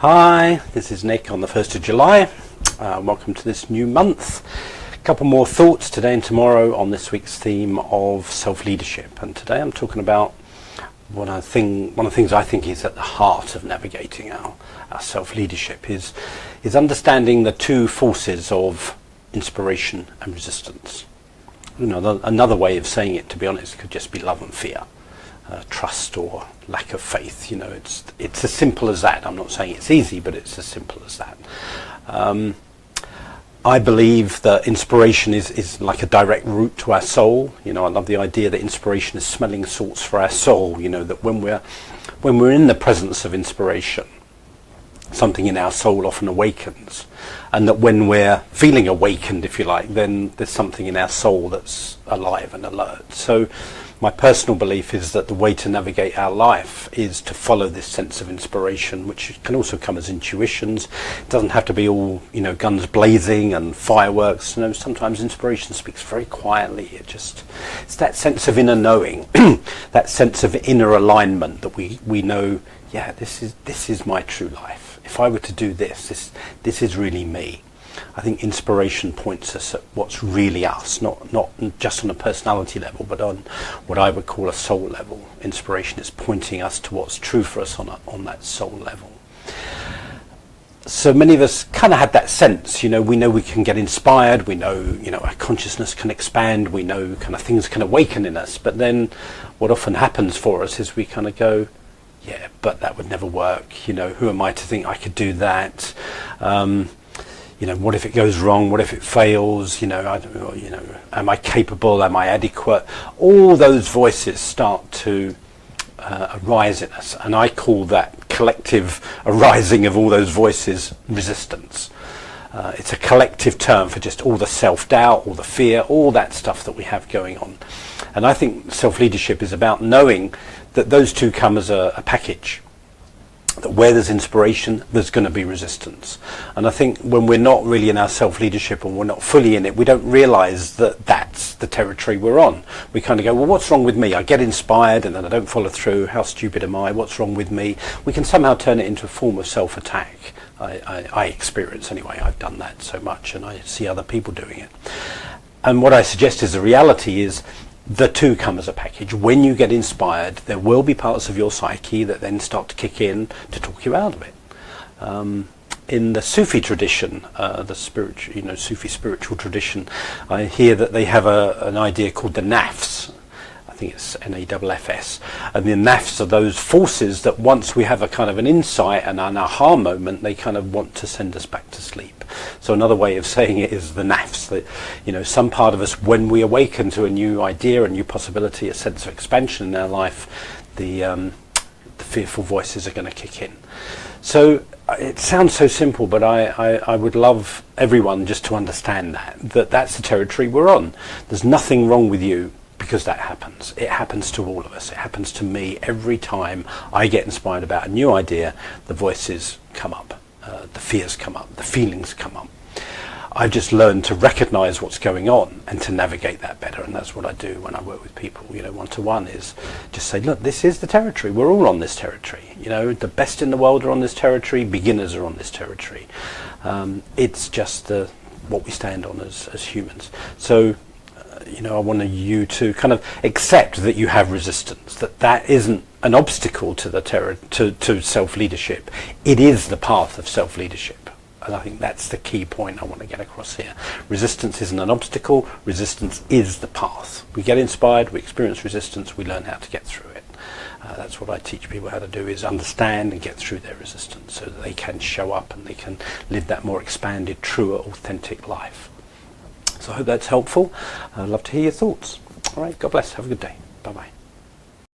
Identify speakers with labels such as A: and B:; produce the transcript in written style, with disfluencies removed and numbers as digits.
A: Hi, this is Nick on the 1st of July. Welcome to this new month. A couple more thoughts today and tomorrow on this week's theme of self-leadership. And today I'm talking about one of the things I think is at the heart of navigating our self-leadership is understanding the two forces of inspiration and resistance. You know, another way of saying it, to be honest, could just be love and fear. Trust or lack of faith. You know, it's as simple as that. I'm not saying it's easy, but it's as simple as that. I believe that inspiration is like a direct route to our soul. You know, I love the idea that inspiration is smelling salts for our soul. You know, that when we're in the presence of inspiration, something in our soul often awakens, and that when we're feeling awakened, if you like, then there's something in our soul that's alive and alert. So my personal belief is that the way to navigate our life is to follow this sense of inspiration, which can also come as intuitions. It doesn't have to be all, you know, guns blazing and fireworks. You know, sometimes inspiration speaks very quietly. It's that sense of inner knowing, that sense of inner alignment that we know, yeah, this is my true life. If I were to do this is really me. I think inspiration points us at what's really us, not just on a personality level, but on what I would call a soul level. Inspiration is pointing us to what's true for us on that soul level. So many of us kind of have that sense, you know, we know we can get inspired, we know, you know, our consciousness can expand, we know kind of things can awaken in us, but then what often happens for us is we kind of go, yeah, but that would never work, you know, who am I to think I could do that? You know, what if it goes wrong? What if it fails? You know, am I capable? Am I adequate? All those voices start to arise in us, and I call that collective arising of all those voices resistance. It's a collective term for just all the self-doubt, all the fear, all that stuff that we have going on. And I think self-leadership is about knowing that those two come as a package. That where there's inspiration, there's going to be resistance. And I think when we're not really in our self-leadership and we're not fully in it, we don't realize that that's the territory we're on. We kind of go, well, what's wrong with me? I get inspired and then I don't follow through. How stupid am I? What's wrong with me? We can somehow turn it into a form of self-attack. I experience anyway. I've done that so much and I see other people doing it. And what I suggest is the reality is the two come as a package. When you get inspired, there will be parts of your psyche that then start to kick in to talk you out of it. In the Sufi tradition, the spiritual, you know, Sufi spiritual tradition, I hear that they have an idea called the nafs. I think it's N-A-F-F-S. And the nafs are those forces that once we have a kind of an insight and an aha moment, they kind of want to send us back to sleep. So another way of saying it is the nafs, that, you know, some part of us, when we awaken to a new idea, a new possibility, a sense of expansion in our life, the fearful voices are going to kick in. So it sounds so simple, but I would love everyone just to understand that that's the territory we're on. There's nothing wrong with you because that happens. It happens to all of us. It happens to me every time I get inspired about a new idea. The voices come up, the fears come up, the feelings come up. I've just learned to recognize what's going on and to navigate that better, and that's what I do when I work with people, you know, one-to-one, is just say, look, this is the territory. We're all on this territory. You know, the best in the world are on this territory, beginners are on this territory. It's just what we stand on as humans. So you know, I want you to kind of accept that you have resistance, that isn't an obstacle to to self-leadership. It is the path of self-leadership. And I think that's the key point I want to get across here. Resistance isn't an obstacle, resistance is the path. We get inspired, we experience resistance, we learn how to get through it. That's what I teach people how to do, is understand and get through their resistance so that they can show up and they can live that more expanded, truer, authentic life. So I hope that's helpful. I'd love to hear your thoughts. All right, God bless. Have a good day. Bye-bye.